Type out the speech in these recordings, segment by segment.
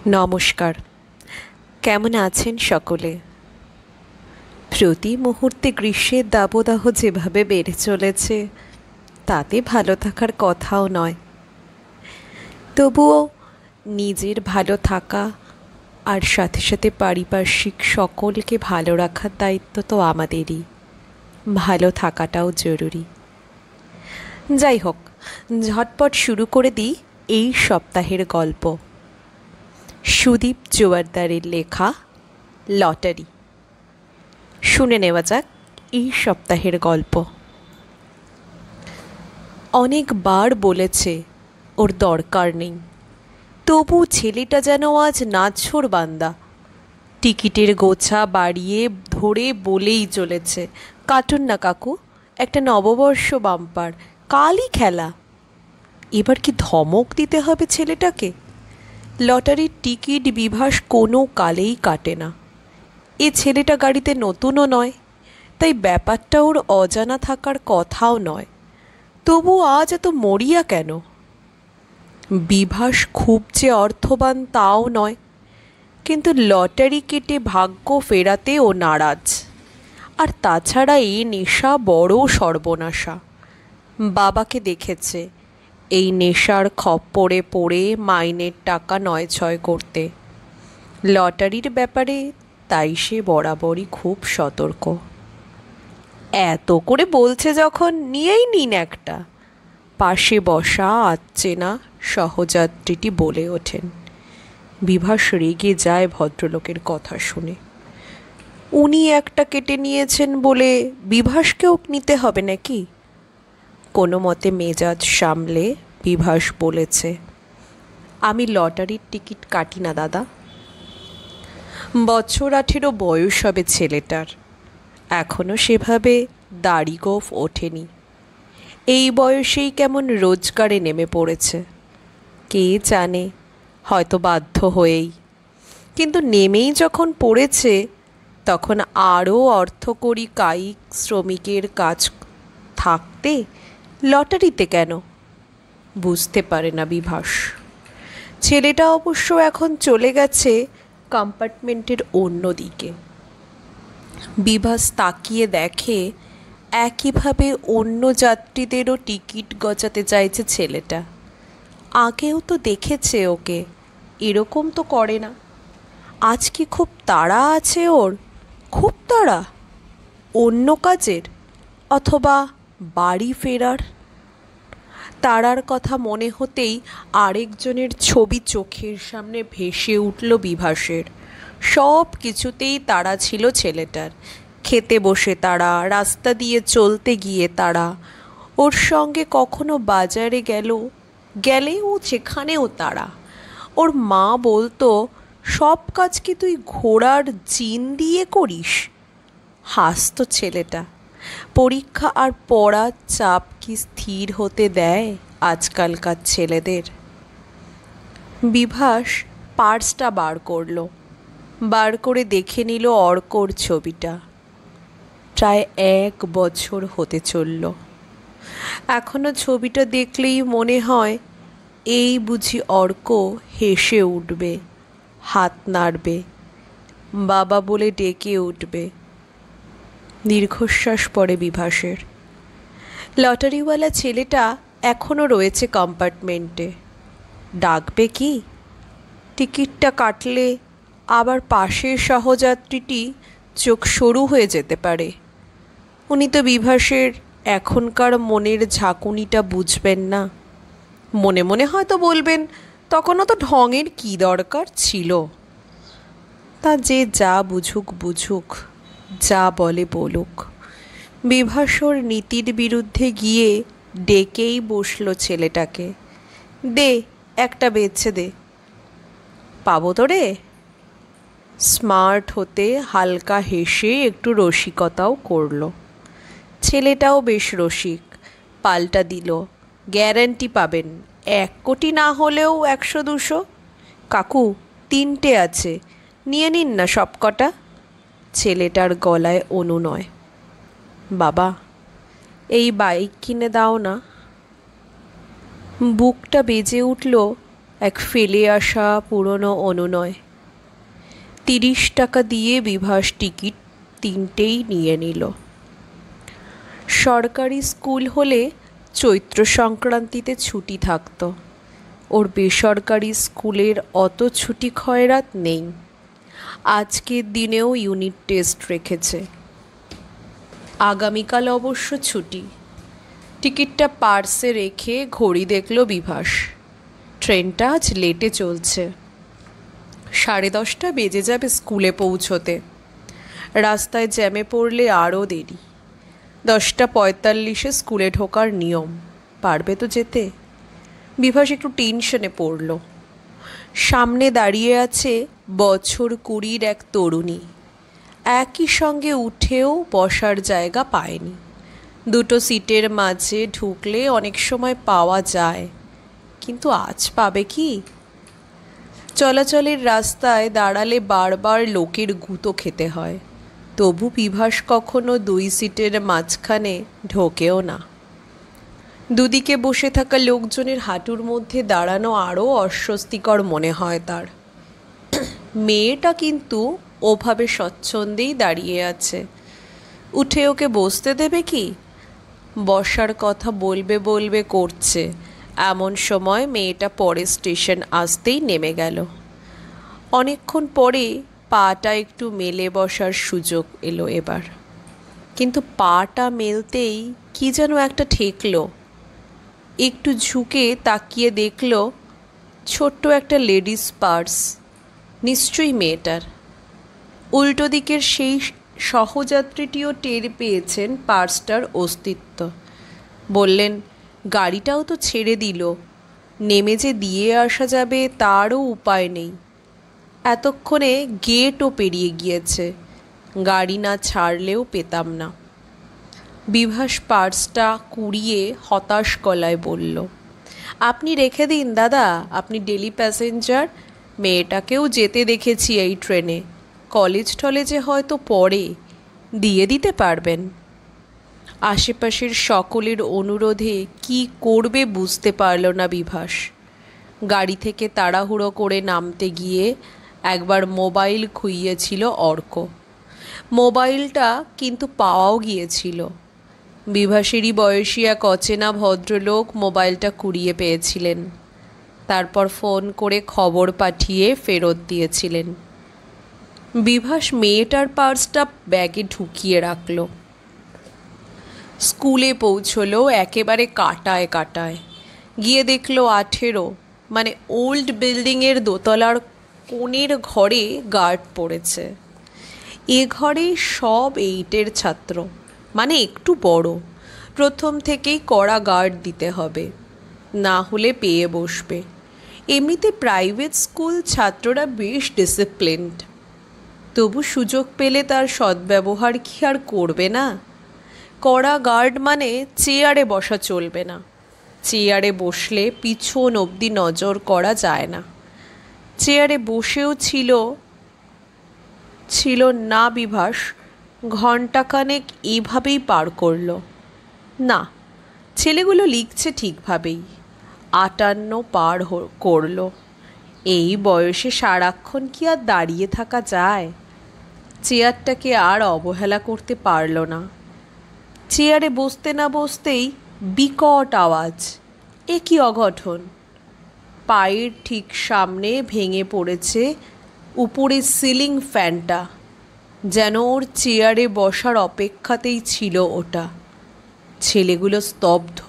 নমস্কার। কেমন আছেন সকলে? প্রতি মুহূর্তে গ্রীষ্মের দাবদাহ যেভাবে বেড়ে চলেছে, তাতে ভালো থাকার কথাও নয়। তবুও নিজের ভালো থাকা আর সাথে সাথে পারিপার্শ্বিক সকলকে ভালো রাখার দায়িত্ব তো আমাদেরই। ভালো থাকাটাও জরুরি। যাই হোক, ঝটপট শুরু করে দিই এই সপ্তাহের গল্প। সুদীপ জোয়ারদারের লেখা লটারি। শুনে নেওয়া যাক এই সপ্তাহের গল্প। অনেকবার বলেছে ওর দরকার নেই, তবু ছেলেটা যেন আজ নাছোড় বান্দা। টিকিটের গোছা বাড়িয়ে ধরে বলেই চলেছে, কাটুন না কাকু, একটা নববর্ষ বাম্পার, কালই খেলা। এবার কি ধমক দিতে হবে ছেলেটাকে? লটারির টিকিট বিভাস কোনো কালেই কাটে না। এ ছেলেটা গাড়িতে নতুনও নয়, তাই ব্যাপারটা ওর অজানা থাকার কথাও নয়। তবু আজ এত মরিয়া কেন? বিভাস খুব যে অর্থবান তাও নয়, কিন্তু লটারি কেটে ভাগ্য ফেরাতে ও নারাজ। আর তাছাড়া এই নেশা বড় সর্বনাশা। বাবাকে দেখেছে এই নেশার খপ্পরে পড়ে মাইনের টাকা নয়-ছয় করতে। লটারির ব্যাপারে তাই সে বরাবরই খুব সতর্ক। এত করে বলছে যখন, নিয়েই নিন একটা। পাশে বসা আচ্চেনা সহযাত্রীটি বলে ওঠেন। বিভাস রেগে যায় ভদ্রলোকের কথা শুনে। উনি একটা কেটে নিয়েছেন বলে বিভাসকেও নিতে হবে নাকি? কোনো মতে মেজাজ সামলে বিভাস বলেছে, আমি লটারির টিকিট কাটি না দাদা। বছর 18 বয়স হবে ছেলেটার, এখনও সেভাবে দাড়ি গোঁফ ওঠেনি। এই বয়সেই কেমন রোজগারে নেমে পড়েছে, কে জানে, হয়তো বাধ্য হয়েই। কিন্তু নেমেই যখন পড়েছে, তখন আরও অর্থকরী কায়িক শ্রমিকের কাজ থাকতে লটারিতে কেন? বুঝতে পারে না বিভাস। ছেলেটা অবশ্য এখন চলে গেছে কম্পার্টমেন্টের অন্য দিকে। বিভাস তাকিয়ে দেখে একইভাবে অন্য যাত্রীদেরও টিকিট গচাতে চাইছে ছেলেটা। আগেও তো দেখেছে ওকে, এরকম তো করে না। আজ কি খুব তাড়া আছে ওর? খুব তাড়া? অন্য কাজের, অথবা বাড়ি ফেরার? তারার কথা মনে হতেই আরেকজনের ছবি চোখের সামনে ভেসে উঠল বিভাসের। সব কিছুতেই তাড়া ছিল ছেলেটার। খেতে বসে তাড়া, রাস্তা দিয়ে চলতে গিয়ে তাড়া, ওর সঙ্গে কখনো বাজারে গেলেও যেখানেও তাড়া। ওর মা বলতো, সব কাজ কি তুই ঘোড়ার জিন দিয়ে করিস? হাসতো ছেলেটা। পরীক্ষা আর পড়ার চাপ কি স্থির হতে দেয় আজকালকার ছেলেদের? বিভাস পার্সটা বার করে দেখে নিল অর্কর ছবিটা। প্রায় 1 বছর হতে চলল। এখনো ছবিটা দেখলেই মনে হয় এই বুঝি অর্ক হেসে উঠবে, হাত নাড়বে, বাবা বলে ডেকে উঠবে। দীর্ঘশ্বাস পড়ে বিভাসের। লটারিওয়ালা ছেলেটা এখনও রয়েছে কম্পার্টমেন্টে। ডাকবে কি? টিকিটটা কাটলে আবার পাশের সহযাত্রীটি চোখ সরু হয়ে যেতে পারে। উনি তো বিভাসের এখনকার মনের ঝাঁকুনিটা বুঝবেন না। মনে মনে হয়তো বলবেন, তখনও তো ঢঙের কী দরকার ছিল। তা যে যা বুঝুক, যা বলে বলুক। বিভাসর নীতির বিরুদ্ধে গিয়ে ডেকেই বসল ছেলেটাকে। দে, একটা বেছে দে। পাবো তো রে? স্মার্ট হতে হালকা হেসে একটু রসিকতাও করল। ছেলেটাও বেশ রসিক, পাল্টা দিল, গ্যারান্টি পাবেন, 1 কোটি না হলেও 100-200। কাকু, 3টে আছে, নিয়ে নিন না সব কটা। ছেলেটার গলায় অনুনয়। বাবা, এই বাইক কিনে দাও না। বুকটা বেজে উঠল এক ফেলে আসা পুরনো অনুনয়। 30 টাকা দিয়ে বিভাস টিকিট 3টেই নিয়ে নিল। সরকারি স্কুল হলে চৈত্র সংক্রান্তিতে ছুটি থাকতো, ওর বেসরকারি স্কুলের অত ছুটি খয়রাত নেই। আজকের দিনেও ইউনিট টেস্ট রেখেছে। আগামীকাল অবশ্য ছুটি। টিকিটটা পার্সে রেখে ঘড়ি দেখল বিভাস। ট্রেনটা আজ লেটে চলছে। 10:30 বেজে যাবে স্কুলে পৌঁছোতে। রাস্তায় জ্যামে পড়লে আরও দেরি। 10:45 স্কুলে ঢোকার নিয়ম। পারবে তো যেতে? বিভাস একটু টেনশনে পড়ল। সামনে দাঁড়িয়ে আছে বছর 20 এক তরুণী। একই সঙ্গে উঠেও বসার জায়গা পায়নি। দুটো সিটের মাঝে ঢুকলে অনেক সময় পাওয়া যায়, কিন্তু আজ পাবে কি? চলাচলের রাস্তায় দাঁড়ালে বারবার লোকের গুঁতো খেতে হয়, তবু বিভাস কখনো 2 সিটের মাঝখানে ঢোকেও না। দুদিকে বসে থাকা লোকজনের হাঁটুর মধ্যে দাঁড়ানো আরও অস্বস্তিকর মনে হয় তার। মেয়েটা কিন্তু ওভাবে স্বচ্ছন্দেই দাঁড়িয়ে আছে। উঠে ওকে বসতে দেবে কি? বসার কথা বলবে বলবে করছে, এমন সময় মেয়েটা পরের স্টেশন আসতেই নেমে গেল। অনেকক্ষণ পরে পাটা একটু মেলে বসার সুযোগ এলো এবার, কিন্তু পাটা মেলতেই কি যেন একটা ঠেকলো। একটু ঝুঁকে তাকিয়ে দেখল ছোট্ট একটা লেডিস পার্স, নিশ্চয়ই মেয়েটার। উল্টো দিকের সেই সহযাত্রীটিও টের পেয়েছেন পার্সটার অস্তিত্ব। বললেন, গাড়িটাও তো ছেড়ে দিল, নেমে যে দিয়ে আসা যাবে তারও উপায় নেই। এতক্ষণে গেটও পেরিয়ে গিয়েছে, গাড়ি না ছাড়লেও পেতাম না। বিভাস পার্সটা কুড়িয়ে হতাশ গলায় বলল, আপনি রেখে দিন দাদা, আপনি ডেলি প্যাসেঞ্জার। মেয়েটাকেও যেতে দেখেছি এই ট্রেনে, কলেজ টলেজে হয়তো পড়ে, দিয়ে দিতে পারবেন। আশেপাশের সকলের অনুরোধে কি করবে বুঝতে পারল না বিভাস। গাড়ি থেকে তাড়াহুড়ো করে নামতে গিয়ে একবার মোবাইল খুইয়েছিল অর্ক। মোবাইলটা কিন্তু পাওয়াও গিয়েছিল। বিভাসেরই বয়সী এক অচেনা ভদ্রলোক মোবাইলটা কুড়িয়ে পেয়েছিলেন, তারপর ফোন করে খবর পাঠিয়ে ফেরত দিয়েছিলেন। বিভাস মেয়েটার পার্সটা ব্যাগে ঢুকিয়ে রাখল। স্কুলে পৌঁছলো একেবারে কাটায় কাটায়। গিয়ে দেখলো 18, মানে ওল্ড বিল্ডিংয়ের দোতলার কোণের ঘরে গার্ড পড়েছে। এ ঘরে সব 8-এর ছাত্র, মানে একটু বড়। প্রথম থেকেই কড়া গার্ড দিতে হবে, না হলে পেয়ে বসবে। এমনিতে প্রাইভেট স্কুল ছাত্ররা বেশ ডিসিপ্লিনড, তবু সুযোগ পেলে তার সদ্ব্যবহার কি আর করবে না? কড়া গার্ড মানে চেয়ারে বসা চলবে না। চেয়ারে বসলে পিছন অবধি নজর করা যায় না। চেয়ারে বসেও ছিল না বিভাস। ঘণ্টাখানেক এভাবেই পার করল। না, ছেলেগুলো লিখছে ঠিকভাবেই। 58 পার করল। এই বয়সে সারাক্ষণ কি আর দাঁড়িয়ে থাকা যায়? চেয়ারটাকে আর অবহেলা করতে পারল না। চেয়ারে বসতে না বসতেই বিকট আওয়াজ। এ কি অঘটন! পায়ের ঠিক সামনে ভেঙে পড়েছে উপরে সিলিং ফ্যানটা, যেন ওর চেয়ারে বসার অপেক্ষাতেই ছিল ওটা। ছেলেগুলো স্তব্ধ।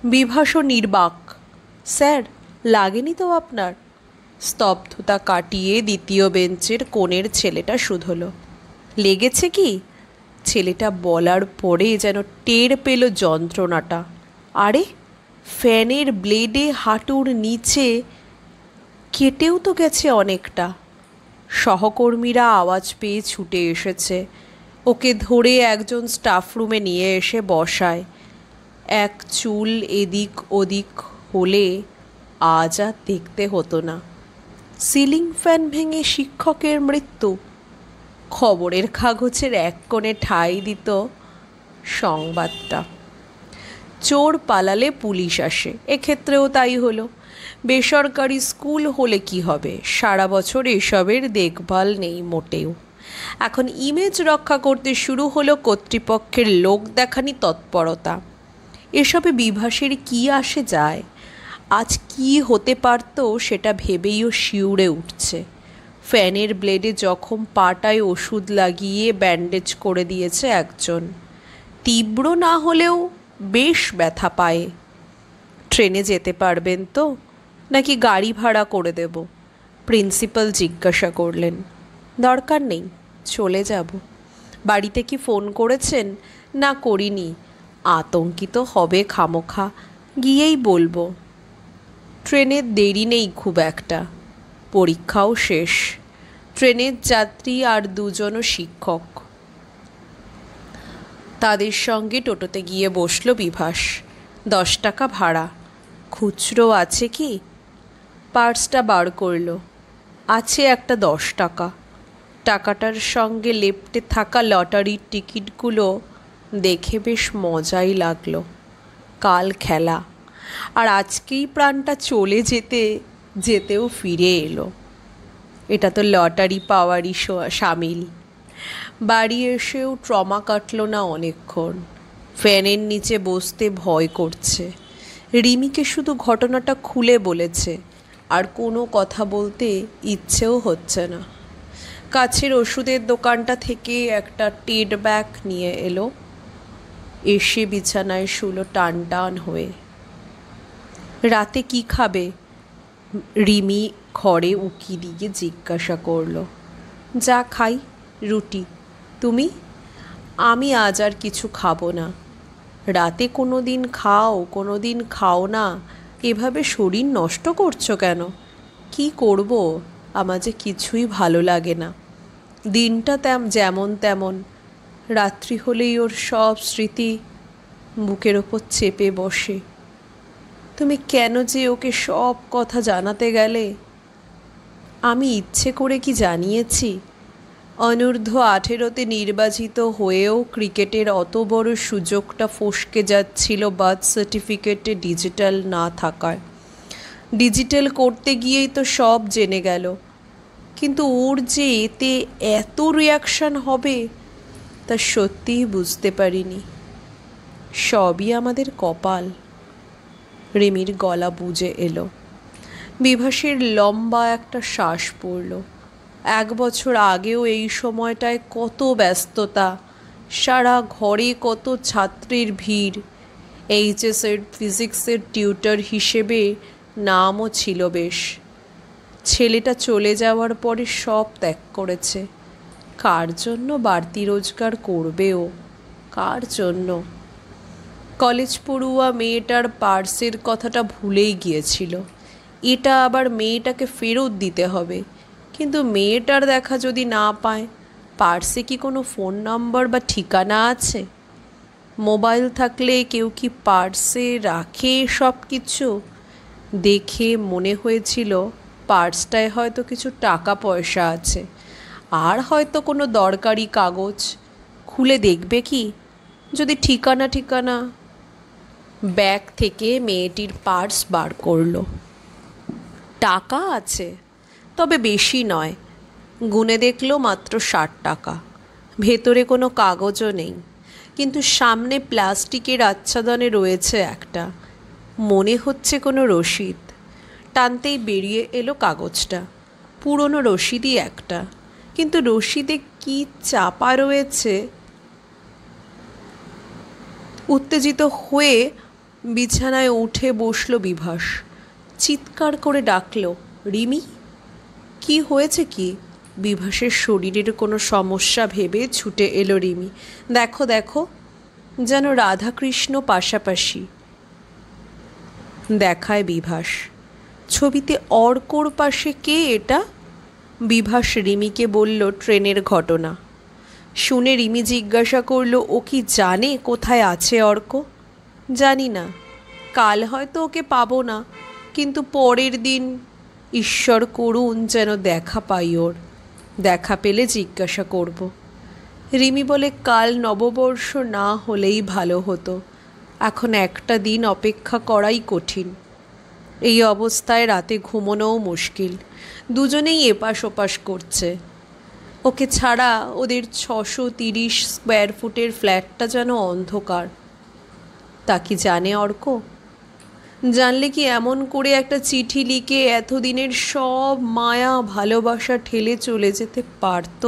বিভাসও নির্বাক। স্যার, লাগেনি তো আপনার? স্তব্ধতা কাটিয়ে দ্বিতীয় বেঞ্চের কোণের ছেলেটা শুধল। লেগেছে কি? ছেলেটা বলার পরে যেন টের পেল যন্ত্রণাটা। আরে, ফ্যানের ব্লেডে হাঁটুর নিচে কেটেও তো গেছে অনেকটা। সহকর্মীরা আওয়াজ পেয়ে ছুটে এসেছে। ওকে ধরে একজন স্টাফ রুমে নিয়ে এসে বসায়। এক চুল এদিক ওদিক হলে আজ আর দেখতে হতো না। সিলিং ফ্যান ভেঙে শিক্ষকের মৃত্যু। খবরের কাগজের এক কোণে ঠাঁই দিত সংবাদটা। চোর পালালে পুলিশ আসে, এক্ষেত্রেও তাই হলো। বেসরকারি স্কুল হলে কি হবে, সারা বছর এসবের দেখভাল নেই মোটেও। এখন ইমেজ রক্ষা করতে শুরু হলো কর্তৃপক্ষের লোক দেখানি তৎপরতা। এসবে বিভাসের কি আসে যায়? আজ কি হতে পারত সেটা ভেবেই ও শিউরে উঠছে। ফ্যানের ব্লেডে জখম পাটায় ওষুধ লাগিয়ে ব্যান্ডেজ করে দিয়েছে একজন। তীব্র না হলেও বেশ ব্যথা পায়ে। ট্রেনে যেতে পারবেন তো, নাকি গাড়ি ভাড়া করে দেব? প্রিন্সিপাল জিজ্ঞাসা করলেন। দরকার নেই, চলে যাব। বাড়িতে কি ফোন করেছেন? না, করিনি। আতঙ্কিত হবে খামোখা, গিয়েই বলবো। ট্রেনের দেরি নেই খুব একটা, পরীক্ষাও শেষ। ট্রেনের যাত্রী আর দুজনও শিক্ষক। তাদের সঙ্গে টোটোতে গিয়ে বসলো বিভাস। 10 টাকা ভাড়া। খুচরো আছে কি? পার্সটা বার করলো। আছে একটা 10 টাকা। টাকাটার সঙ্গে লেপ্টে থাকা লটারির টিকিটগুলো দেখে বেশ মজাই লাগলো। কাল খেলা, আর আজকেই প্রাণটা চলে যেতে যেতেও ফিরে এলো। এটা তো লটারি পাওয়ারই সামিল। বাড়ি এসেও ট্রমা কাটল না অনেকক্ষণ। ফ্যানের নিচে বসতে ভয় করছে। রিমিকে শুধু ঘটনাটা খুলে বলেছে, আর কোনো কথা বলতে ইচ্ছেও হচ্ছে না। কাছের ওষুধের দোকানটা থেকে একটা টেড ব্যাগ নিয়ে এলো। এসে বিছানায় শুলো টান টান হয়ে। রাতে কি খাবে? রিমি ঘরে উকি দিয়ে জিজ্ঞাসা করলো। যা খাই, রুটি। তুমি? আমি আজ আর কিছু খাবো না। রাতে কোনো দিন খাও, কোনো দিন খাও না, এভাবে শরীর নষ্ট করছো কেন? কি করব, আমার যে কিছুই ভালো লাগে না। দিনটা যেমন তেমন। রাত্রি হলেই ওর সব স্মৃতি বুকের ওপর চেপে বসে। তুমি কেন যে ওকে সব কথা জানাতে গেলে? আমি ইচ্ছে করে কি জানিয়েছি? অনূর্ধ্ব 18-তে নির্বাচিত হয়েও ক্রিকেটের অত বড় সুযোগটা ফসকে যাচ্ছিল বার্থ সার্টিফিকেটে ডিজিটাল না থাকায়। ডিজিটাল করতে গিয়েই তো সব জেনে গেল। কিন্তু ওর যে এতে এত রিয়াকশান হবে তা সত্যিই বুঝতে পারিনি। সবই আমাদের কপাল। রিমির গলা বুজে এলো। বিভাসের লম্বা একটা শ্বাস পড়ল। 1 বছর আগেও এই সময়টায় কত ব্যস্ততা, সারা ঘরে কত ছাত্রীর ভিড়। এইচএসের ফিজিক্সের টিউটর হিসেবে নামও ছিল বেশ। ছেলেটা চলে যাওয়ার পরে সব ত্যাগ করেছে। কার জন্য বাড়তি রোজগার করবে ও? কার জন্য? কলেজ পড়ুয়া মেয়েটার পার্সের কথাটা ভুলেই গিয়েছিল। এটা আবার মেয়েটাকে ফেরত দিতে হবে। কিন্তু মেয়েটার দেখা যদি না পায়, পার্সে কি কোনো ফোন নাম্বার বা ঠিকানা আছে? মোবাইল থাকলে কেউ কি পার্সে রাখে সব কিছু? দেখে মনে হয়েছিল পার্সটায় হয়তো কিছু টাকা পয়সা আছে, আর হয়তো কোনো দরকারি কাগজ। খুলে দেখবে কি? যদি ঠিকানা। ব্যাগ থেকে মেয়েটির পার্স বার করলো। টাকা আছে, তবে বেশি নয়। গুনে দেখলো মাত্র 60 টাকা। ভেতরে কোনো কাগজও নেই, কিন্তু সামনে প্লাস্টিকের আচ্ছাদনে রয়েছে একটা, মনে হচ্ছে কোনো রসিদ। টানতেই বেরিয়ে এলো কাগজটা। পুরনো রসিদই একটা, কিন্তু রসিদে কি চাপা রয়েছে? উত্তেজিত হয়ে বিছানায় উঠে বসল বিভাস। চিৎকার করে ডাকল, রিমি! কি হয়েছে কি? বিভাসের শরীরের কোনো সমস্যা ভেবে ছুটে এলো রিমি। দেখো দেখো, যেন রাধাকৃষ্ণ পাশাপাশি দেখায় বিভাস। ছবিতে অর্কর পাশে কে এটা? বিভাস রিমিকে বলল ট্রেনের ঘটনা। শুনে রিমি জিজ্ঞাসা করল, ও কি জানে কোথায় আছে অর্ক? জানি না, কাল হয়তো ওকে পাবো না, কিন্তু পরের দিন ঈশ্বর করুন যেন দেখা পাই ওর। দেখা পেলে জিজ্ঞাসা করব। রিমি বলে, কাল নববর্ষ না হলেই ভালো হতো। এখন একটা দিন অপেক্ষা করাই কঠিন। এই অবস্থায় রাতে ঘুমোনোও মুশকিল। দুজনেই এপাশ ওপাশ করছে। ওকে ছাড়া ওদের 630 স্কোয়ার ফুটের ফ্ল্যাটটা যেন অন্ধকার। তা কি জানে অর্ক? জানলে কি এমন করে একটা চিঠি লিখে এতদিনের সব মায়া ভালোবাসা ঠেলে চলে যেতে পারত?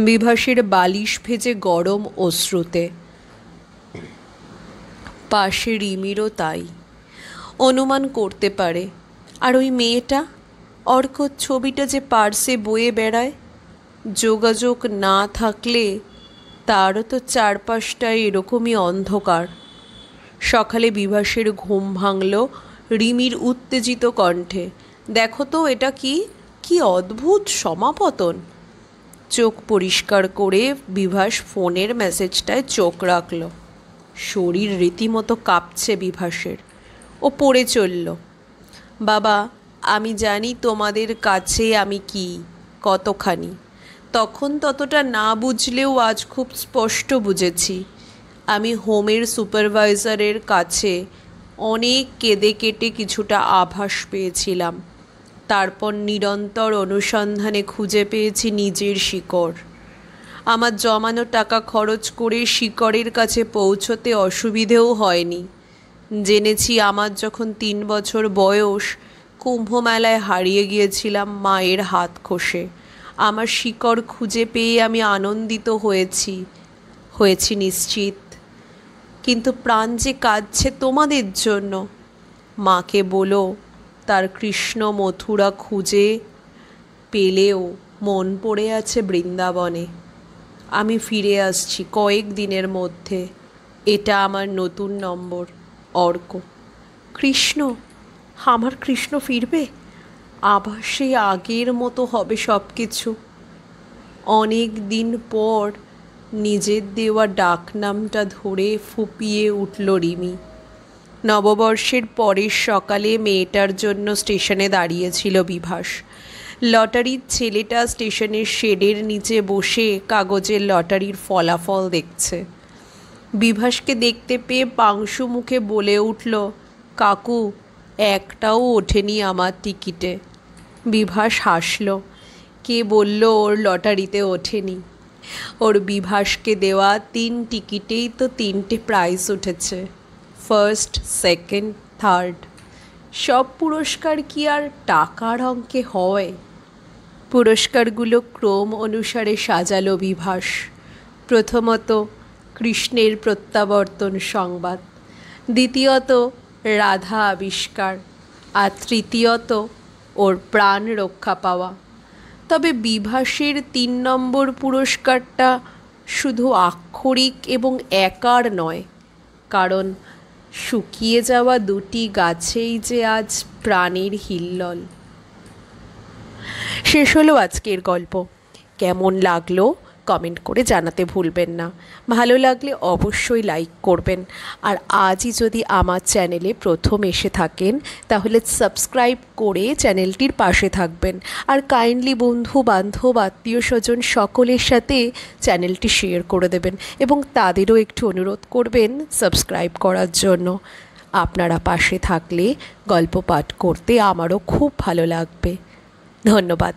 বিভাসের বালিশ ভেজে গরম অশ্রুতে। পাশে রিমিরও তাই। অনুমান করতে পারে। আর ওই মেয়েটা, অর্কর ছবিটা যে পার্সে বয়ে বেড়ায়, যোগাযোগ না থাকলে তারও তো চারপাশটা এরকমই অন্ধকার। সকালে বিভাসের ঘুম ভাঙল রিমির উত্তেজিত কণ্ঠে। দেখো তো এটা কি, কি অদ্ভুত সমাপতন। চোখ পরিষ্কার করে বিভাস ফোনের মেসেজটায় চোখ রাখল। শরীর রীতিমতো কাঁপছে বিভাসের। ও পড়ে চলল। বাবা, আমি জানি তোমাদের কাছে আমি কি, কতখানি। তখন ততটা না বুঝলেও আজ খুব স্পষ্ট বুঝেছি। আমি হোমের সুপারভাইজারের কাছে অনেক কেঁদে কেটে কিছুটা আভাস পেয়েছিলাম। তারপর নিরন্তর অনুসন্ধানে খুঁজে পেয়েছি নিজের শিকড়। আমার জমানো টাকা খরচ করে শিকড়ের কাছে পৌঁছতে অসুবিধেও হয়নি। জেনেছি আমার যখন 3 বছর বয়স, কুম্ভমেলায় হারিয়ে গিয়েছিলাম মায়ের হাত খসে। আমার শিকড় খুঁজে পেয়ে আমি আনন্দিত হয়েছি নিশ্চিত। কিন্তু প্রাণ যে কাঁদছে তোমাদের জন্য। মাকে বলো তার কৃষ্ণ মথুরা খুঁজে পেলেও মন পড়ে আছে বৃন্দাবনে। আমি ফিরে আসছি কয়েক দিনের মধ্যে। এটা আমার নতুন নম্বর, অর্ক। কৃষ্ণ? আমার কৃষ্ণ ফিরবে? আবার সেই আগের মতো হবে সব কিছু? অনেক দিন পর নিজের দেওয়া ডাকনামটা ধরে ফুঁপিয়ে উঠল রিমি। নববর্ষের পরের সকালে মেয়েটার জন্য স্টেশনে দাঁড়িয়েছিল বিভাস। লটারির ছেলেটা স্টেশনের শেডের নিচে বসে কাগজের লটারির ফলাফল দেখছে। বিভাসকে দেখতে পেয়ে পাংশু মুখে বলে উঠল, কাকু, একটাও ওঠেনি আমার টিকিটে। বিভাস হাসল। কে বলল ওর লটারিতে ওঠেনি? ওর বিভাসকে দেওয়া 3 টিকিটেই তো 3টে প্রাইজ উঠেছে, ফার্স্ট, সেকেন্ড, থার্ড। সব পুরস্কার কি আর টাকার অঙ্কে হয়? পুরস্কারগুলো ক্রম অনুসারে সাজালো বিভাস। প্রথমত কৃষ্ণের প্রত্যাবর্তন সংবাদ, দ্বিতীয়ত রাধা আবিষ্কার, আর তৃতীয়ত ওর প্রাণ রক্ষা পাওয়া। তবে বিভাসের 3 নম্বর পুরস্কারটা শুধু আক্ষরিক এবং একার নয়, কারণ শুকিয়ে যাওয়া 2টি গাছেই যে আজ প্রাণের হিল্লোল। শেষ হলো আজকের গল্প। কেমন লাগলো কমেন্ট করে জানাতে ভুলবেন না। ভালো লাগলে অবশ্যই লাইক করবেন। আর আজই যদি আমার চ্যানেলে প্রথম এসে থাকেন তাহলে সাবস্ক্রাইব করে চ্যানেলটির পাশে থাকবেন। আর কাইন্ডলি বন্ধু বান্ধব আত্মীয় স্বজন সকলের সাথে চ্যানেলটি শেয়ার করে দেবেন এবং তাদেরও একটু অনুরোধ করবেন সাবস্ক্রাইব করার জন্য। আপনারা পাশে থাকলে গল্প পাঠ করতে আমারও খুব ভালো লাগবে। ধন্যবাদ।